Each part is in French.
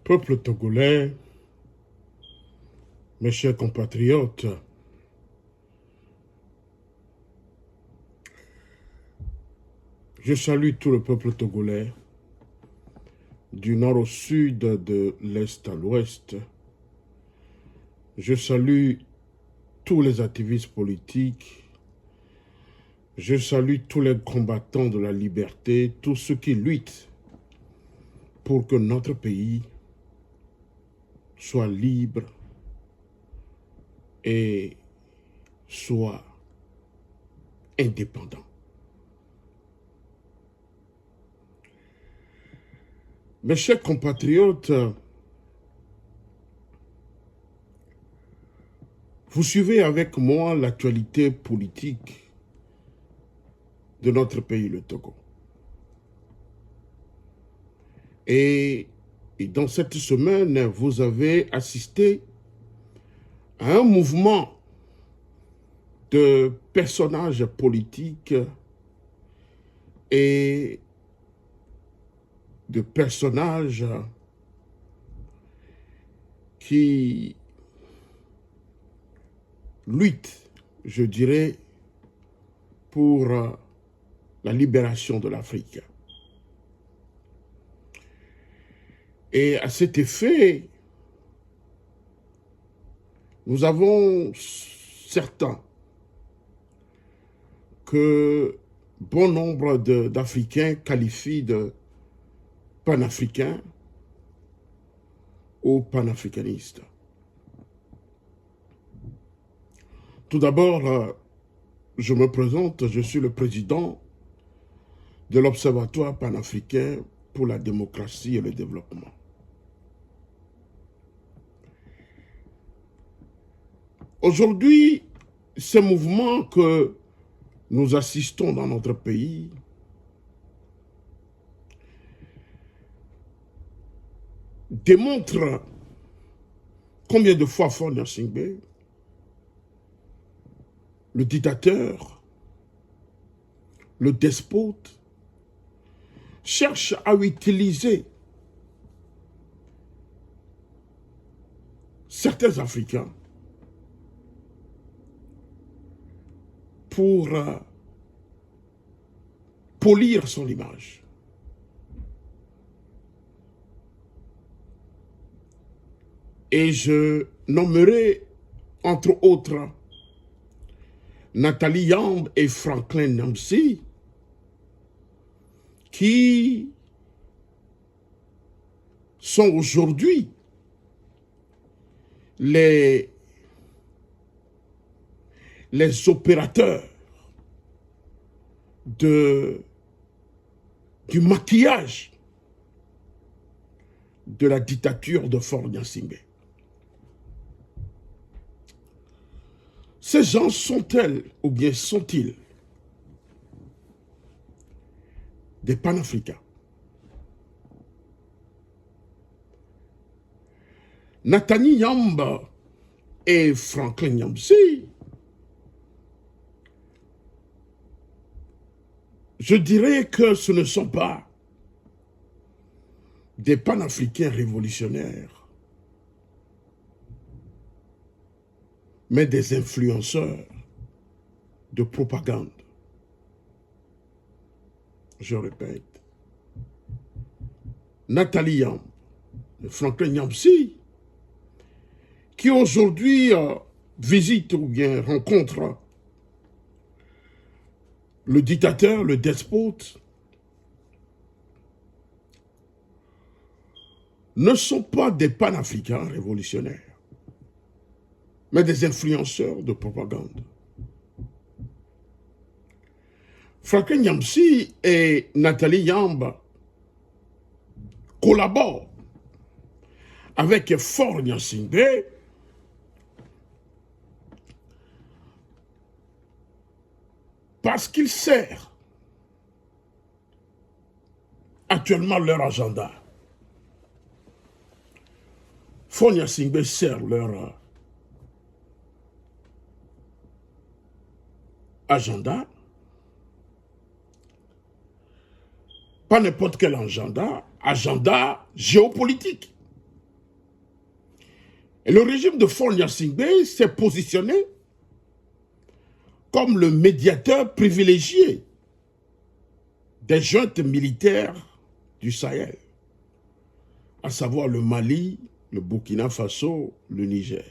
Peuple togolais, mes chers compatriotes, je salue tout le peuple togolais, du nord au sud, de l'est à l'ouest. Je salue tous les activistes politiques. Je salue tous les combattants de la liberté, tous ceux qui luttent pour que notre pays soit libre et soit indépendant. Mes chers compatriotes, vous suivez avec moi l'actualité politique de notre pays, le Togo. Et dans cette semaine, vous avez assisté à un mouvement de personnages politiques et de personnages qui luttent, je dirais, pour la libération de l'Afrique. Et à cet effet, nous avons certains que bon nombre d'Africains qualifient de panafricains ou panafricanistes. Tout d'abord, je me présente, je suis le président de l'Observatoire panafricain pour la démocratie et le développement. Aujourd'hui, ces mouvements que nous assistons dans notre pays démontrent combien de fois Faure Gnassingbé, le dictateur, le despote, cherche à utiliser certains Africains pour polir son image. Et je nommerai, entre autres, Nathalie Yamb et Franklin Nyamsi, qui sont aujourd'hui les opérateurs du maquillage de la dictature de Faure Gnassingbé. Ces gens sont-elles ou bien sont-ils des panafricains? Nathalie Yamb et Franklin Nyamsi, je dirais que ce ne sont pas des panafricains révolutionnaires, mais des influenceurs de propagande. Je répète, Nathalie Yamb et Franklin Nyamsi, qui aujourd'hui visitent ou bien rencontrent le dictateur, le despote, ne sont pas des panafricains révolutionnaires, mais des influenceurs de propagande. Franklin Nyamsi et Nathalie Yamb collaborent avec Faure Gnassingbé parce qu'il sert actuellement leur agenda. Faure Gnassingbé sert leur agenda, pas n'importe quel agenda géopolitique. Et le régime de Faure Gnassingbé s'est positionné comme le médiateur privilégié des juntes militaires du Sahel, à savoir le Mali, le Burkina Faso, le Niger.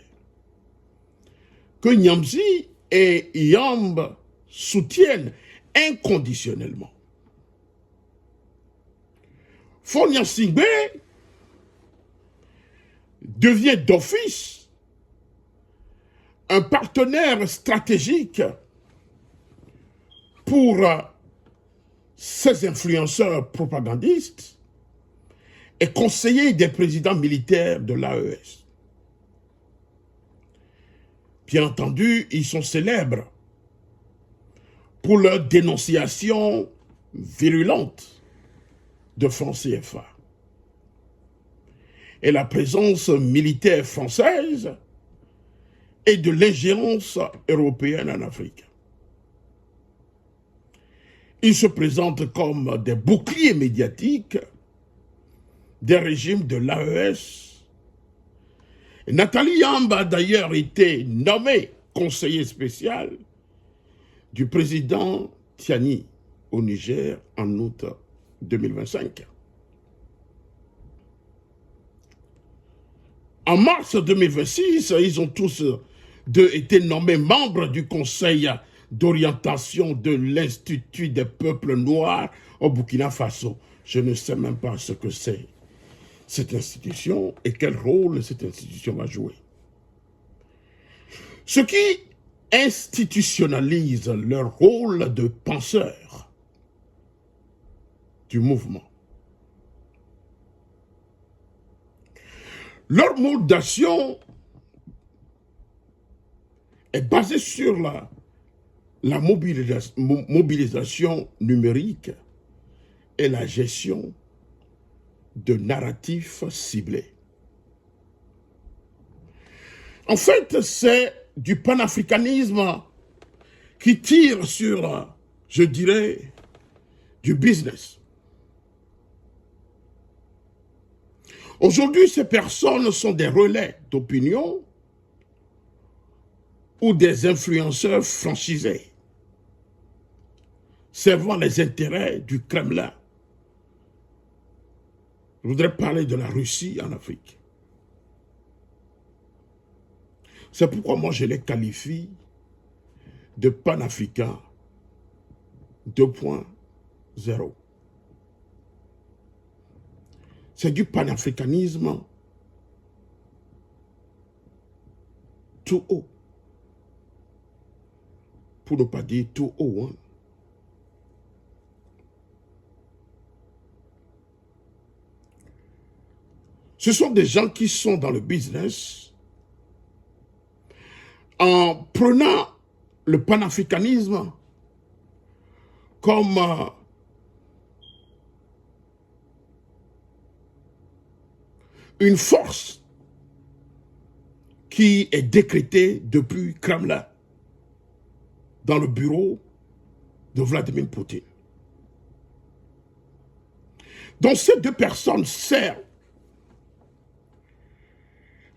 Que Niamzi et Yamb soutiennent inconditionnellement. Faure Gnassingbé devient d'office un partenaire stratégique pour ces influenceurs propagandistes et conseiller des présidents militaires de l'AES. Bien entendu, ils sont célèbres pour leur dénonciation virulente de franc CFA et la présence militaire française et de l'ingérence européenne en Afrique. Ils se présentent comme des boucliers médiatiques des régimes de l'AES. Nathalie Yamb a d'ailleurs été nommée conseiller spécial du président Tiani au Niger en août 2025. En mars 2026, ils ont tous deux été nommés membres du Conseil d'orientation de l'Institut des peuples noirs au Burkina Faso. Je ne sais même pas ce que c'est cette institution et quel rôle cette institution va jouer. Ce qui institutionnalise leur rôle de penseur du mouvement. Leur mode d'action est basé sur la mobilisation numérique et la gestion de narratifs ciblés. En fait, c'est du panafricanisme qui tire sur, je dirais, du business. Aujourd'hui, ces personnes sont des relais d'opinion ou des influenceurs franchisés, servant les intérêts du Kremlin. Je voudrais parler de la Russie en Afrique. C'est pourquoi moi je les qualifie de panafricains 2.0. C'est du panafricanisme tout haut. Pour ne pas dire tout haut. Hein. Ce sont des gens qui sont dans le business en prenant le panafricanisme comme une force qui est décrétée depuis Kremlin dans le bureau de Vladimir Poutine. Donc ces deux personnes servent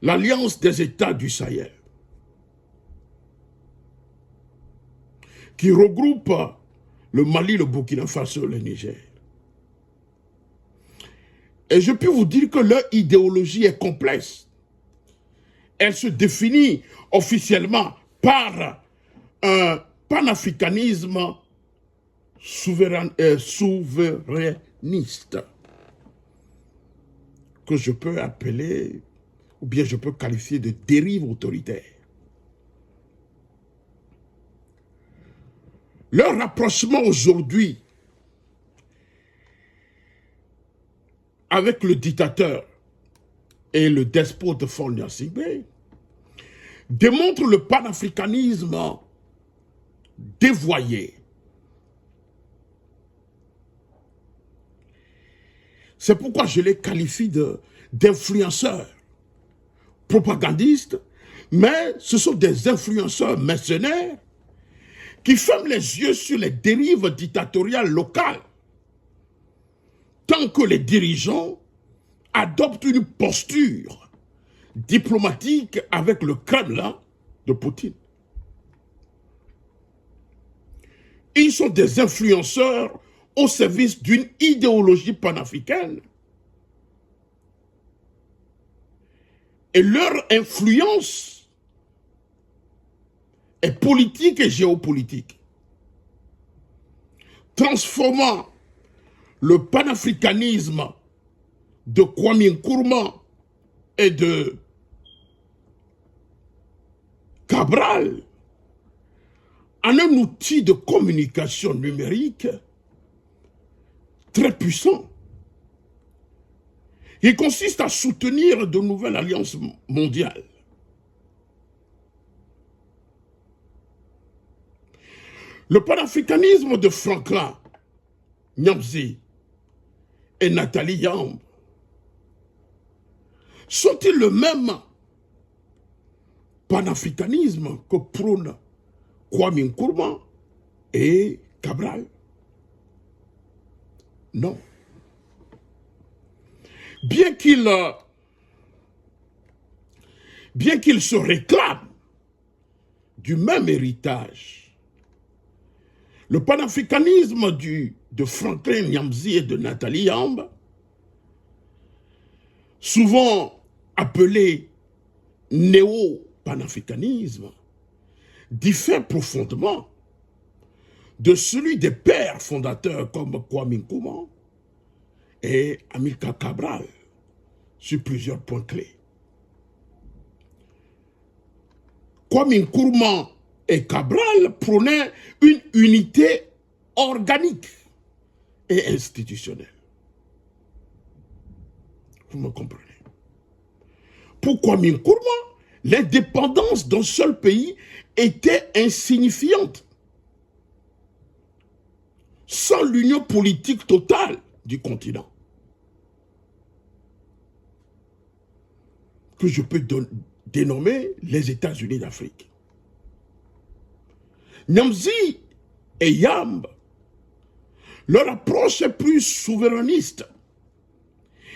l'Alliance des États du Sahel, qui regroupe le Mali, le Burkina Faso, le Niger. Et je peux vous dire que leur idéologie est complexe. Elle se définit officiellement par un panafricanisme souverainiste, que je peux appeler, ou bien je peux qualifier de dérive autoritaire. Leur rapprochement aujourd'hui avec le dictateur et le despote Faure Gnassingbé démontre le panafricanisme dévoyé. C'est pourquoi je les qualifie d'influenceurs propagandistes, mais ce sont des influenceurs mercenaires qui ferment les yeux sur les dérives dictatoriales locales, tant que les dirigeants adoptent une posture diplomatique avec le Kremlin de Poutine. Ils sont des influenceurs au service d'une idéologie panafricaine. Et leur influence est politique et géopolitique, transformant le panafricanisme de Kwame Nkrumah et de Cabral en un outil de communication numérique très puissant. Il consiste à soutenir de nouvelles alliances mondiales. Le panafricanisme de Franklin Nyamzi et Nathalie Yamb sont-ils le même panafricanisme que prône Kwame Nkrumah et Cabral? Non. Bien qu'ils se réclament du même héritage, le panafricanisme de Franklin Nyamzi et de Nathalie Yamb, souvent appelé néo-panafricanisme, diffère profondément de celui des pères fondateurs comme Kwame Nkrumah et Amilcar Cabral sur plusieurs points clés. Kwame Nkrumah et Cabral prônaient une unité organique et institutionnelle. Vous me comprenez? Pour Kwame Nkrumah, l'indépendance d'un seul pays était insignifiante. Sans l'union politique totale du continent, que je peux dénommer les États-Unis d'Afrique. Nyamzi et Yamb, leur approche est plus souverainiste.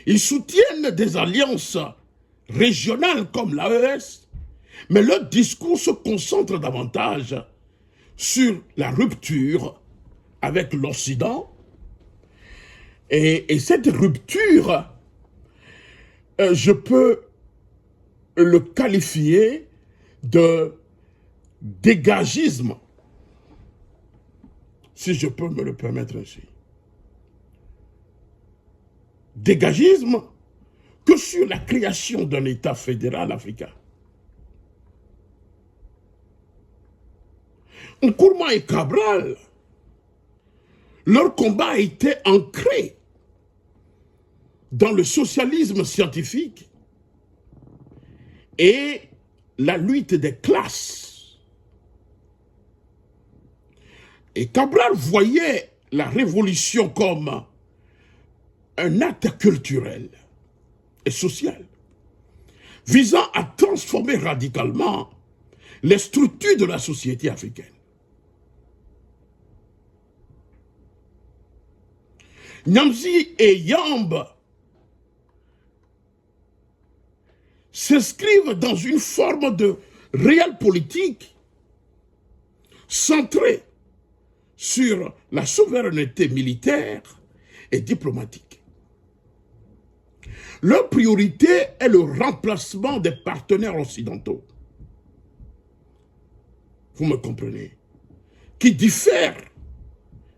Ils soutiennent des alliances régionales comme l'AES, mais leur discours se concentre davantage sur la rupture avec l'Occident. Et cette rupture, je peux le qualifier de dégagisme, si je peux me le permettre ainsi. Dégagisme que sur la création d'un État fédéral africain. Nkrumah et Cabral, leur combat a été ancré dans le socialisme scientifique et la lutte des classes. Et Cabral voyait la révolution comme un acte culturel et social visant à transformer radicalement les structures de la société africaine. Nyamzi et Yamb s'inscrivent dans une forme de réel politique centrée sur la souveraineté militaire et diplomatique. Leur priorité est le remplacement des partenaires occidentaux. Vous me comprenez? Qui diffèrent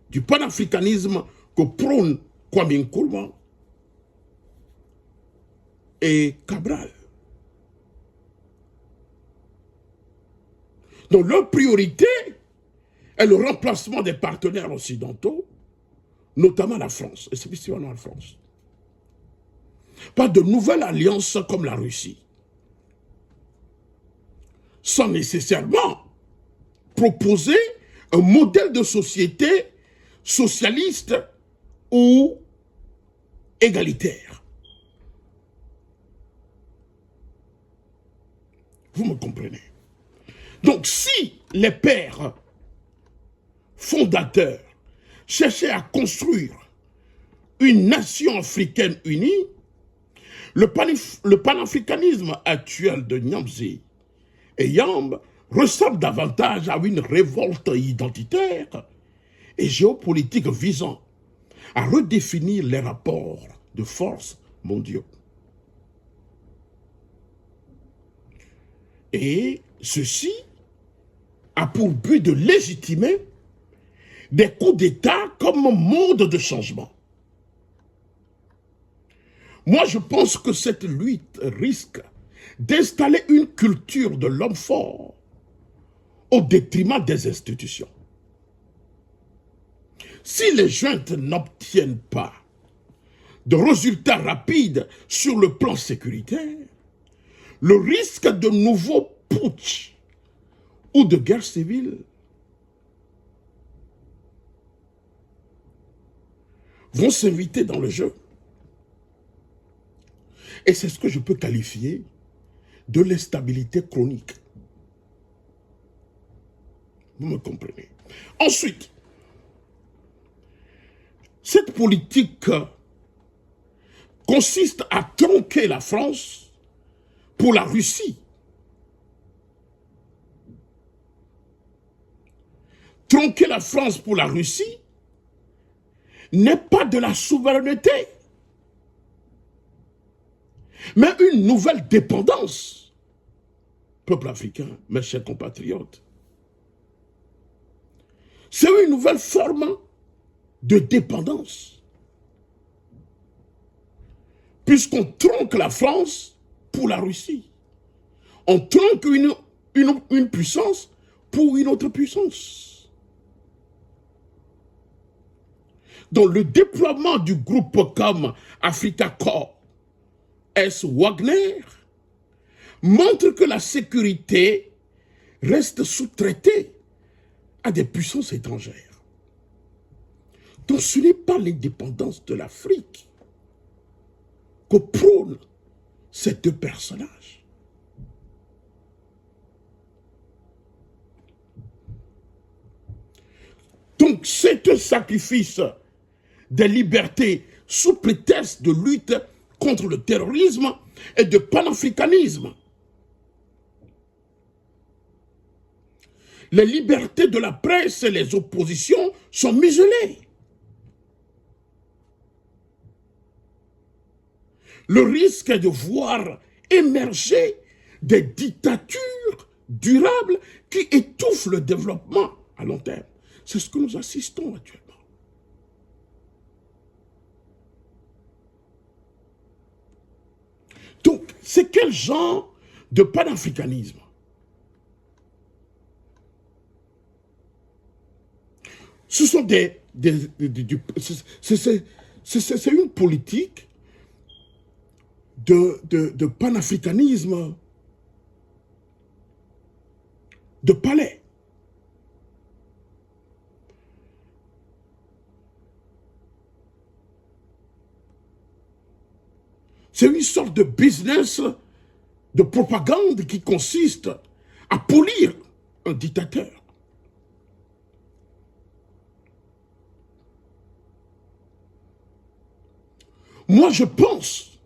du panafricanisme que prône Kwame Nkrumah et Cabral. Donc leur priorité est le remplacement des partenaires occidentaux, notamment la France, et spécialement la France. Pas de nouvelle alliance comme la Russie, sans nécessairement proposer un modèle de société socialiste ou égalitaire. Vous me comprenez? Donc si les pères fondateurs cherchaient à construire une nation africaine unie, Le panafricanisme actuel de Nyamzi et Yamb ressemble davantage à une révolte identitaire et géopolitique visant à redéfinir les rapports de force mondiaux. Et ceci a pour but de légitimer des coups d'État comme mode de changement. Moi, je pense que cette lutte risque d'installer une culture de l'homme fort au détriment des institutions. Si les juntes n'obtiennent pas de résultats rapides sur le plan sécuritaire, le risque de nouveaux putsch ou de guerre civile vont s'inviter dans le jeu. Et c'est ce que je peux qualifier de l'instabilité chronique. Vous me comprenez? Ensuite, cette politique consiste à tronquer la France pour la Russie. Tronquer la France pour la Russie n'est pas de la souveraineté, mais une nouvelle dépendance. Peuple africain, mes chers compatriotes, c'est une nouvelle forme de dépendance. Puisqu'on tronque la France pour la Russie. On tronque une puissance pour une autre puissance. Donc le déploiement du groupe comme Africa Corps, S. Wagner, montre que la sécurité reste sous-traitée à des puissances étrangères. Donc ce n'est pas l'indépendance de l'Afrique que prônent ces deux personnages. Donc c'est un sacrifice des libertés sous prétexte de lutte contre le terrorisme et de panafricanisme. Les libertés de la presse et les oppositions sont muselées. Le risque est de voir émerger des dictatures durables qui étouffent le développement à long terme. C'est ce que nous assistons actuellement. Donc, c'est quel genre de panafricanisme? Ce sont c'est une politique de panafricanisme de palais. C'est une sorte de business de propagande qui consiste à polir un dictateur. Moi, je pense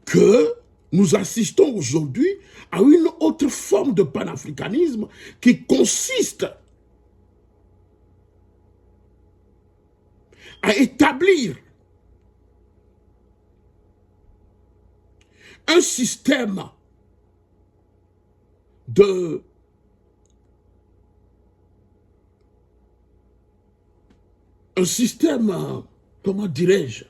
que nous assistons aujourd'hui à une autre forme de panafricanisme qui consiste à établir un système comment dirais-je,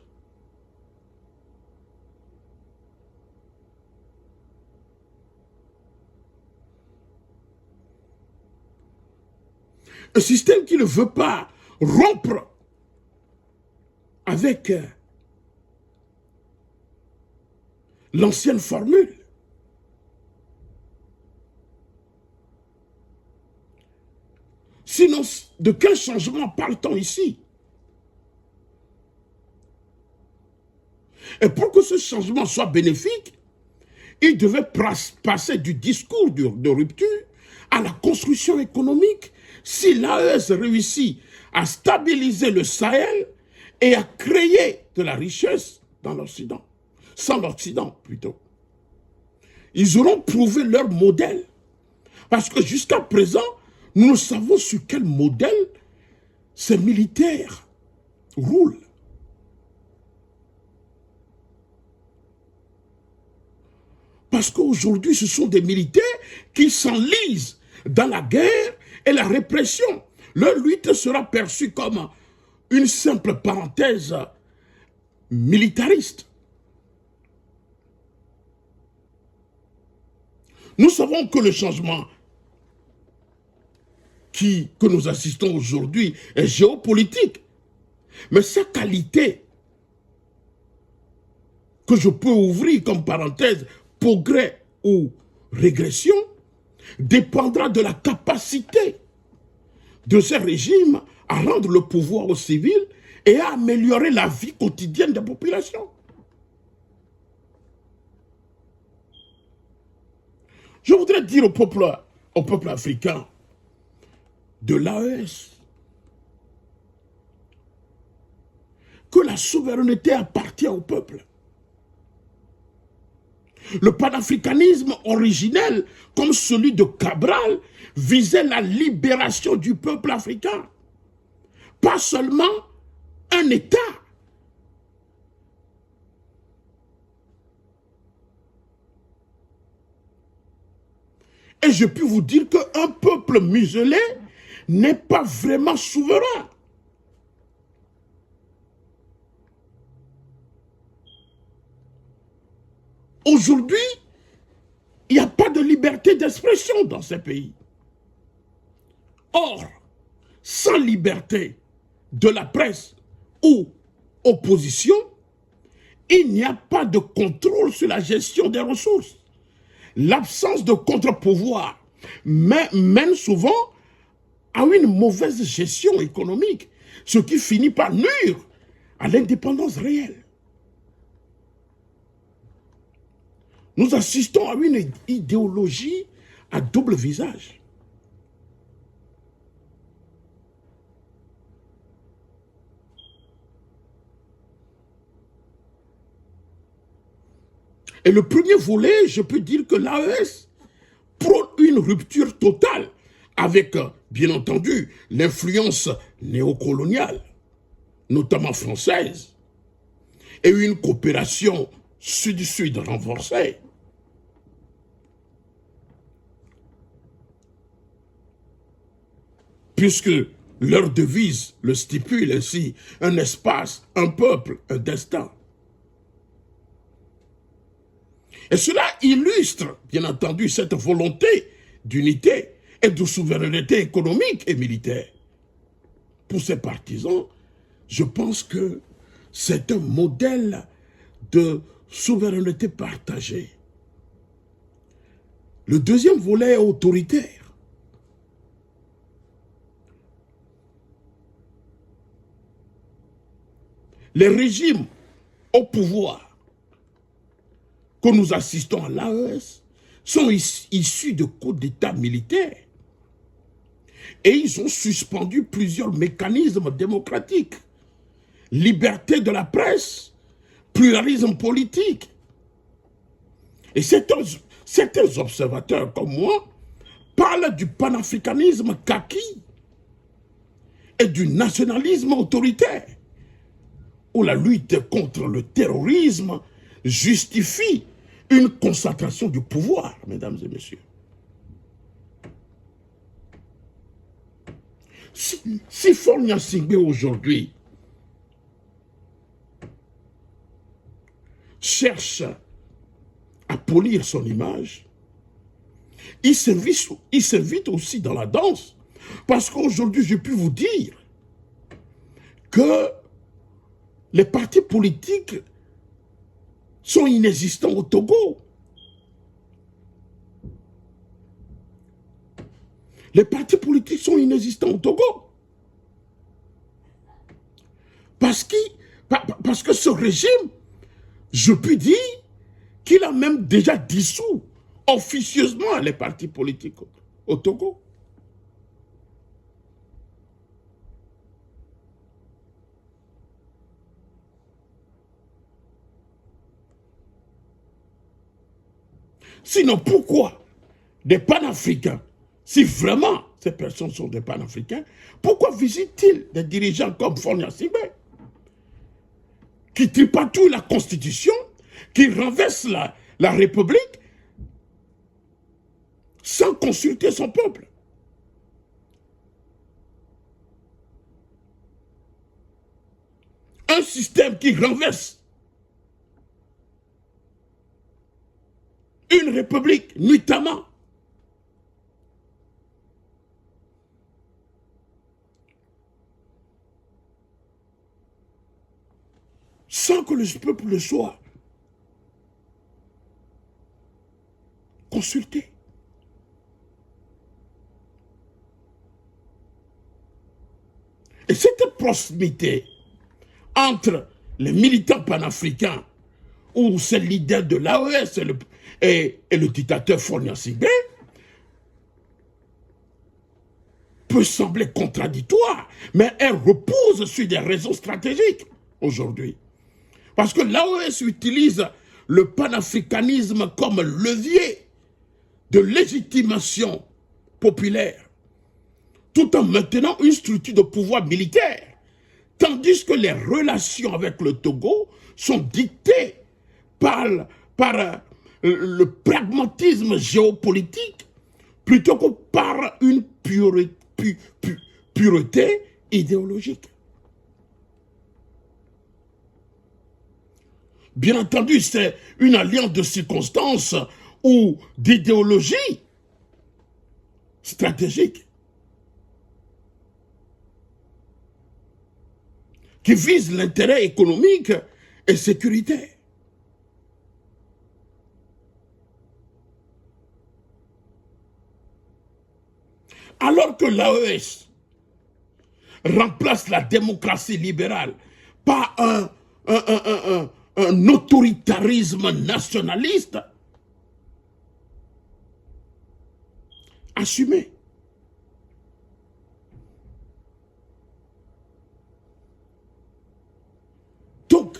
un système qui ne veut pas rompre avec l'ancienne formule. Sinon, de quel changement parle-t-on ici? Et pour que ce changement soit bénéfique, il devait passer du discours de rupture à la construction économique si l'AES réussit à stabiliser le Sahel et à créer de la richesse dans l'Occident. sans l'Occident plutôt. Ils auront prouvé leur modèle. Parce que jusqu'à présent, nous ne savons sur quel modèle ces militaires roulent. Parce qu'aujourd'hui, ce sont des militaires qui s'enlisent dans la guerre et la répression. Leur lutte sera perçue comme une simple parenthèse militariste. Nous savons que le changement que nous assistons aujourd'hui est géopolitique. Mais sa qualité, que je peux ouvrir comme parenthèse, progrès ou régression, dépendra de la capacité de ces régimes à rendre le pouvoir aux civils et à améliorer la vie quotidienne des populations. Je voudrais dire au peuple africain de l'AES que la souveraineté appartient au peuple. Le panafricanisme originel, comme celui de Cabral, visait la libération du peuple africain. Pas seulement un État. Et je puis vous dire qu'un peuple muselé n'est pas vraiment souverain. Aujourd'hui, il n'y a pas de liberté d'expression dans ces pays. Or, sans liberté de la presse ou opposition, il n'y a pas de contrôle sur la gestion des ressources. L'absence de contre-pouvoir mène souvent à une mauvaise gestion économique, ce qui finit par nuire à l'indépendance réelle. Nous assistons à une idéologie à double visage. Et le premier volet, je peux dire que l'AES prône une rupture totale avec, bien entendu, l'influence néocoloniale, notamment française, et une coopération sud-sud renforcée. Puisque leur devise le stipule ainsi, un espace, un peuple, un destin. Et cela illustre, bien entendu, cette volonté d'unité et de souveraineté économique et militaire. Pour ces partisans, je pense que c'est un modèle de souveraineté partagée. Le deuxième volet est autoritaire. Les régimes au pouvoir que nous assistons à l'AES sont issus de coups d'État militaires. Et ils ont suspendu plusieurs mécanismes démocratiques. Liberté de la presse, pluralisme politique. Et certains observateurs comme moi parlent du panafricanisme kaki et du nationalisme autoritaire, où la lutte contre le terrorisme justifie une concentration du pouvoir, mesdames et messieurs. Si Faure Gnassingbé aujourd'hui cherche à polir son image, il s'invite aussi dans la danse, parce qu'aujourd'hui, je puis vous dire que les partis politiques sont inexistants au Togo. Les partis politiques sont inexistants au Togo. Parce que ce régime, je puis dire qu'il a même déjà dissous officieusement les partis politiques au Togo. Sinon, pourquoi des panafricains, si vraiment ces personnes sont des panafricains, pourquoi visitent-ils des dirigeants comme Faure Gnassingbé, qui tripatouillent la Constitution, qui renversent la République sans consulter son peuple? Un système qui renverse une république nuitamment. Sans que le peuple le soit consulté. Et cette proximité entre les militants panafricains ou ces leaders de l'AES et le dictateur Faure Gnassingbé peut sembler contradictoire, mais elle repose sur des raisons stratégiques aujourd'hui. Parce que l'AES utilise le panafricanisme comme levier de légitimation populaire, tout en maintenant une structure de pouvoir militaire, tandis que les relations avec le Togo sont dictées par le pragmatisme géopolitique plutôt que par une pureté idéologique. Bien entendu, c'est une alliance de circonstances ou d'idéologie stratégique qui vise l'intérêt économique et sécuritaire. Alors que l'AES remplace la démocratie libérale par un autoritarisme nationaliste assumé. Donc,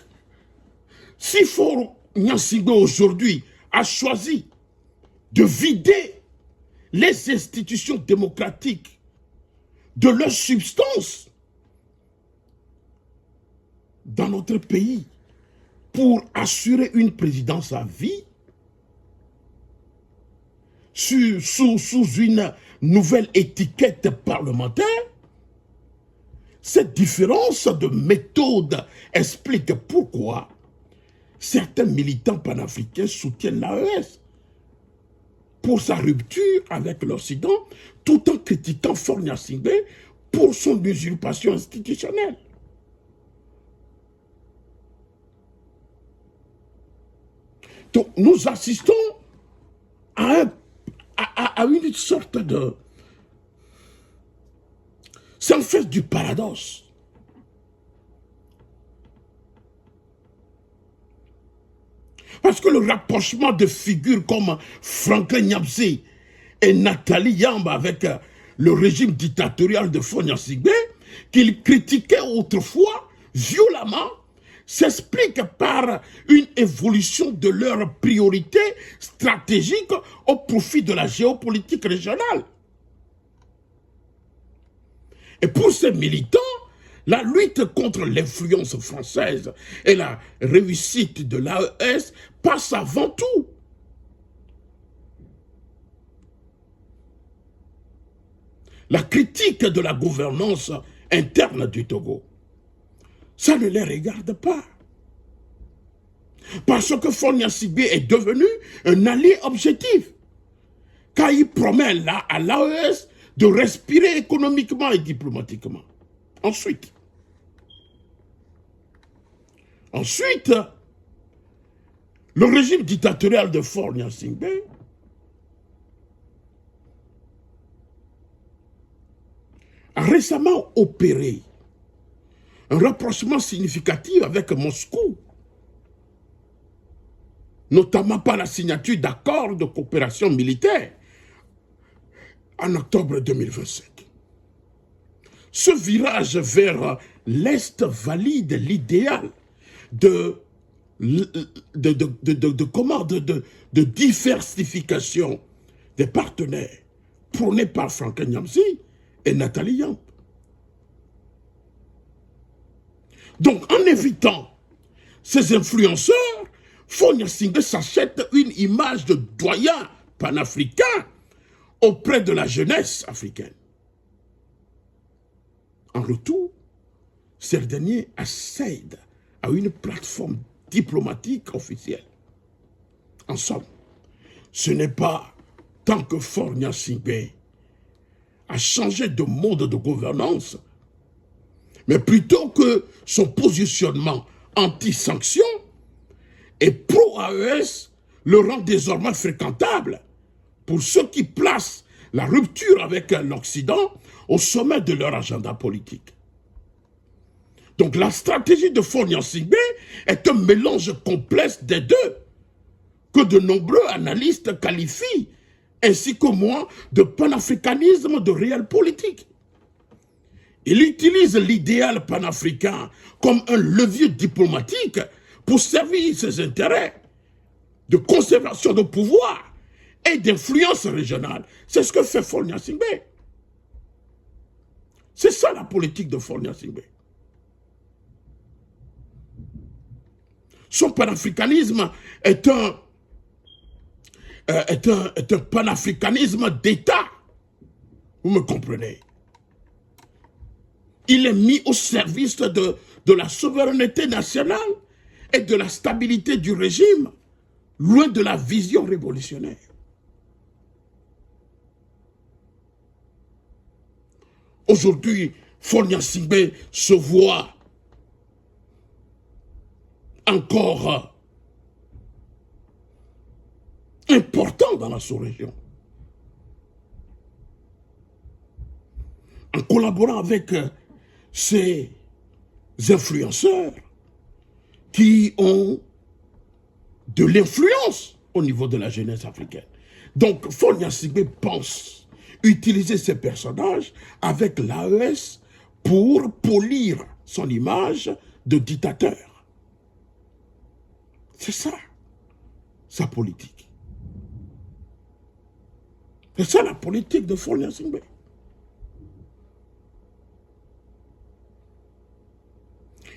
si Faure Gnassingbé aujourd'hui a choisi de vider les institutions démocratiques de leur substance dans notre pays pour assurer une présidence à vie sous une nouvelle étiquette parlementaire, cette différence de méthode explique pourquoi certains militants panafricains soutiennent l'AES pour sa rupture avec l'Occident, tout en critiquant Faure Gnassingbé pour son usurpation institutionnelle. Donc nous assistons à une sorte de... C'est en fait du paradoxe. Parce que le rapprochement de figures comme Franklin Nyapsi et Nathalie Yamba avec le régime dictatorial de Faure Gnassingbé, qu'ils critiquaient autrefois violemment, s'explique par une évolution de leurs priorités stratégiques au profit de la géopolitique régionale. Et pour ces militants, la lutte contre l'influence française et la réussite de l'AES passe avant tout la critique de la gouvernance interne du Togo. Ça ne les regarde pas. Parce que Faure Gnassingbé est devenu un allié objectif. Car il promet là à l'AES de respirer économiquement et diplomatiquement. Ensuite, le régime dictatorial de Faure Gnassingbé a récemment opéré un rapprochement significatif avec Moscou, notamment par la signature d'accords de coopération militaire en octobre 2025. Ce virage vers l'Est valide l'idéal de de diversification des partenaires prônés par Franck Nyamsi et Nathalie Yamp. Donc, en évitant ces influenceurs, Faure Gnassingbé s'achète une image de doyen panafricain auprès de la jeunesse africaine. En retour, ces derniers accèdent à une plateforme diplomatique officielle. En somme, ce n'est pas tant que Faure Gnassingbé a changé de mode de gouvernance, mais plutôt que son positionnement anti-sanction et pro-AES le rend désormais fréquentable pour ceux qui placent la rupture avec l'Occident au sommet de leur agenda politique. Donc la stratégie de Faure Gnassingbé est un mélange complexe des deux, que de nombreux analystes qualifient, ainsi que moi, de panafricanisme de réel politique. Il utilise l'idéal panafricain comme un levier diplomatique pour servir ses intérêts de conservation de pouvoir et d'influence régionale. C'est ce que fait Faure Gnassingbé. C'est ça la politique de Faure Gnassingbé. Son panafricanisme est un panafricanisme d'État. Vous me comprenez? Il est mis au service de la souveraineté nationale et de la stabilité du régime, loin de la vision révolutionnaire. Aujourd'hui, Faure Gnassingbé se voit encore important dans la sous-région. En collaborant avec ces influenceurs qui ont de l'influence au niveau de la jeunesse africaine. Donc, Faure Gnassingbé pense utiliser ces personnages avec l'AES pour polir son image de dictateur. C'est ça, sa politique. C'est ça la politique de Faure Gnassingbé.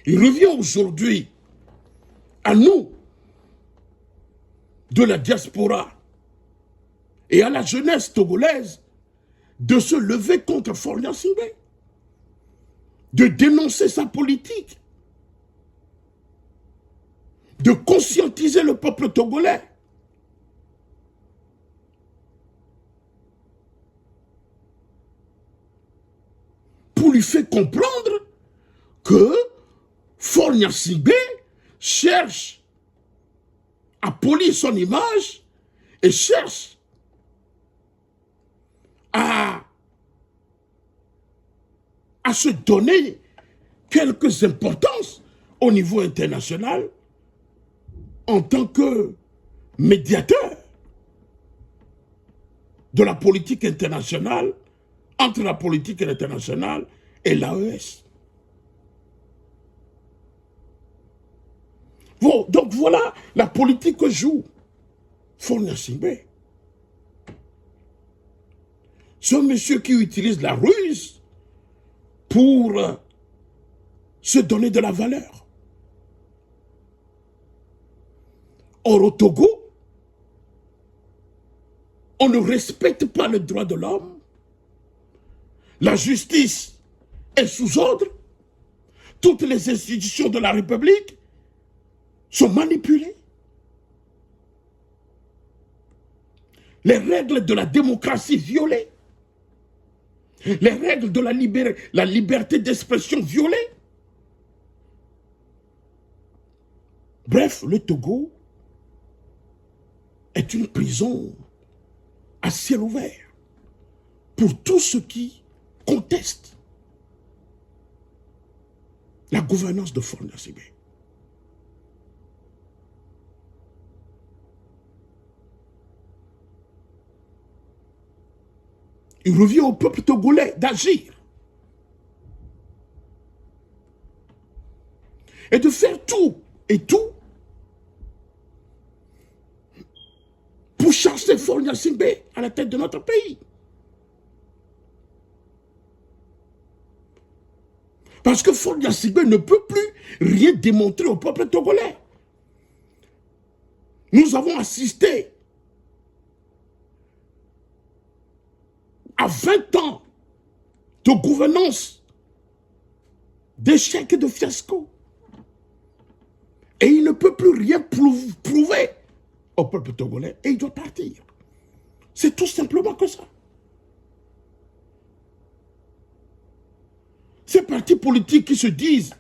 Il revient aujourd'hui à nous, de la diaspora et à la jeunesse togolaise, de se lever contre Faure Gnassingbé, de dénoncer sa politique, de conscientiser le peuple togolais. Pour lui faire comprendre que Faure Gnassingbé cherche à polir son image et cherche à se donner quelques importances au niveau international en tant que médiateur de la politique internationale, entre la politique internationale et l'AES. Bon, donc voilà la politique que joue Faure Gnassingbé. Ce monsieur qui utilise la ruse pour se donner de la valeur. Or, au Togo, on ne respecte pas le droit de l'homme. La justice est sous ordre. Toutes les institutions de la République sont manipulées. Les règles de la démocratie violées. Les règles de la liberté d'expression violées. Bref, le Togo est une prison à ciel ouvert pour tous ceux qui contestent la gouvernance de Faure Gnassingbé. Il revient au peuple togolais d'agir et de faire tout chasser Faure Gnassingbé à la tête de notre pays. Parce que Faure Gnassingbé ne peut plus rien démontrer au peuple togolais. Nous avons assisté à 20 ans de gouvernance, d'échec et de fiasco. Et il ne peut plus rien prouver au peuple togolais et il doit partir. C'est tout simplement que ça. Ces partis politiques qui se disent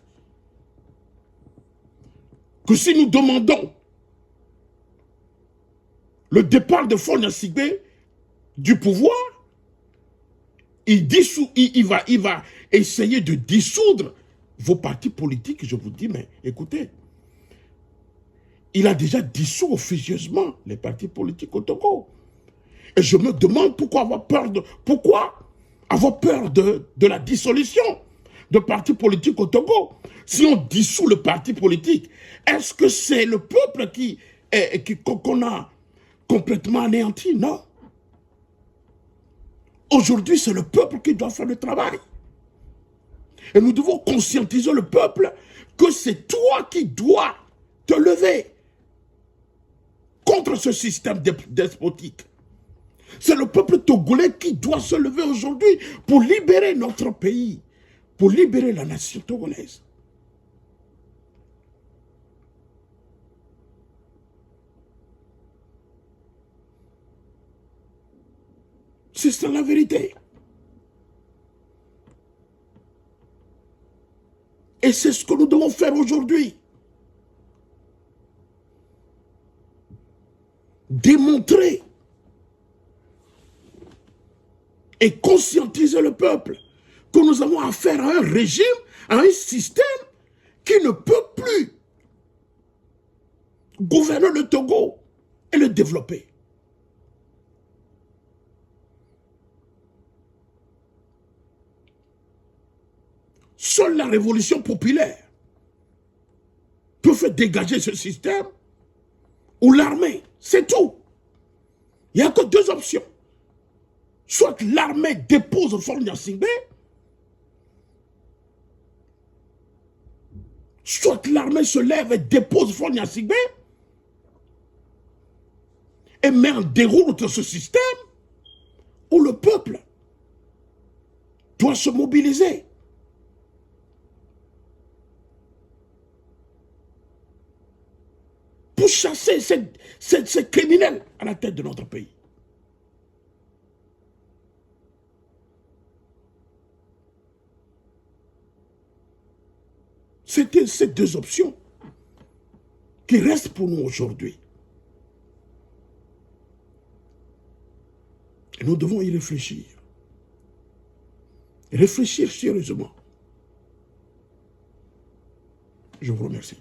que si nous demandons le départ de Faure Gnassingbé du pouvoir, il va essayer de dissoudre vos partis politiques. Je vous dis, mais écoutez, il a déjà dissous officieusement les partis politiques au Togo. Et je me demande pourquoi avoir peur de la dissolution de partis politiques au Togo. Si on dissout le parti politique, est-ce que c'est le peuple qu'on a complètement anéanti? Non. Aujourd'hui, c'est le peuple qui doit faire le travail. Et nous devons conscientiser le peuple que c'est toi qui dois te lever contre ce système despotique. C'est le peuple togolais qui doit se lever aujourd'hui pour libérer notre pays, pour libérer la nation togolaise. C'est ça la vérité. Et c'est ce que nous devons faire aujourd'hui. Démontrer et conscientiser le peuple que nous avons affaire à un régime, à un système qui ne peut plus gouverner le Togo et le développer. Seule la révolution populaire peut faire dégager ce système ou l'armée, c'est tout. Il n'y a que deux options. Soit l'armée dépose Faure Gnassingbé, soit l'armée se lève et dépose Faure Gnassingbé et met en déroute ce système où le peuple doit se mobiliser. Pour chasser ces criminels à la tête de notre pays. C'était ces deux options qui restent pour nous aujourd'hui. Et nous devons y réfléchir. Réfléchir sérieusement. Je vous remercie.